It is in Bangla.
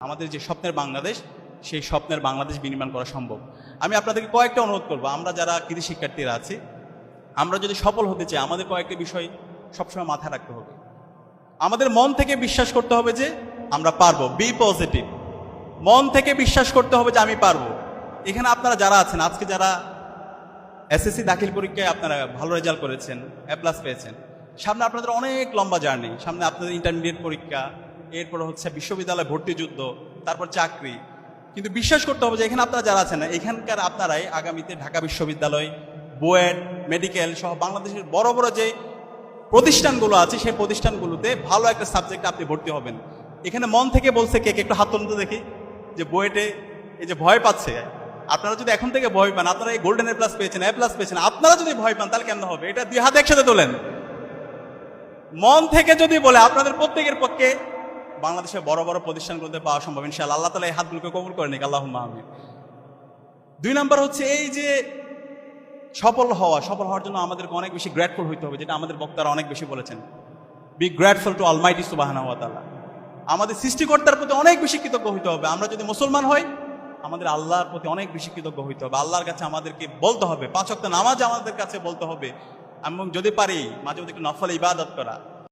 আমাদের যে স্বপ্নের বাংলাদেশ, সেই স্বপ্নের বাংলাদেশ বিনির্মাণ করা সম্ভব। আমি আপনাদেরকে কয়েকটা অনুরোধ করব, আমরা যারা কৃতি শিক্ষার্থীরা আছি, আমরা যদি সফল হতে চাই আমাদের কয়েকটা বিষয় সবসময় মাথায় রাখতে হবে। আমাদের মন থেকে বিশ্বাস করতে হবে যে আমরা পারবো, বি পজিটিভ। মন থেকে বিশ্বাস করতে হবে যে আমি পারবো। এখানে আপনারা যারা আছেন, আজকে যারা এসএসসি দাখিল পরীক্ষায় আপনারা ভালো রেজাল্ট করেছেন, A+ পেয়েছেন, সামনে আপনাদের অনেক লম্বা জার্নি, সামনে আপনাদের ইন্টারমিডিয়েট পরীক্ষা, এরপর হচ্ছে বিশ্ববিদ্যালয় ভর্তি যুদ্ধ, তারপর চাকরি। কিন্তু বিশ্বাস করতে হবে যে এখানে আপনারা যারা আছেন না, এখানকার আপনারাই আগামীতে ঢাকা বিশ্ববিদ্যালয়, বুয়েট, মেডিকেল সহ বাংলাদেশের বড় বড় যে প্রতিষ্ঠানগুলো আছে, সেই প্রতিষ্ঠানগুলোতে ভালো একটা সাবজেক্টে আপনি ভর্তি হবেন। এখানে মন থেকে বলছে কে একটু হাত তুলতে দেখি, যে বুয়েটে এই যে ভয় পাচ্ছে, আপনারা যদি এখন থেকে ভয় পান, আপনারা এই গোল্ডেন A+ পেয়েছেন, A+ পেয়েছেন, আপনারা যদি ভয় পান তাহলে কেমন হবে? এটা দুই হাত একসাথে তোলেন। মন থেকে যদি বলে আপনাদের প্রত্যেকের পক্ষে বাংলাদেশের বড় বড় প্রতিষ্ঠানগুলোতে পাওয়া সম্ভব ইনশাআল্লাহ। আল্লাহ তাআলা এই হাতগুলোকে কবুল করে নিক, আল্লাহুম্মা আমিন। 2 নাম্বার হচ্ছে এই যে সফল হওয়ার জন্য আমাদেরকে অনেক বেশি গ্রেটফুল হইতে হবে, যেটা আমাদের বক্তারা অনেক বেশি বলেছেন। বি গ্রেটফুল টু অলমাইটি সুবহানাহু ওয়া তাআলা। আমাদের সৃষ্টিকর্তার প্রতি অনেক বেশি কৃতজ্ঞ হইতে হবে। আমরা যদি মুসলমান হই, আমাদের আল্লাহর প্রতি অনেক বেশি কৃতজ্ঞ হইতে হবে। আল্লাহর কাছে আমাদেরকে বলতে হবে, 5 ওয়াক্ত নামাজ আমাদের কাছে বলতে হবে, এবং যদি পারি মাঝে মধ্যে একটু নফল ইবাদত করা।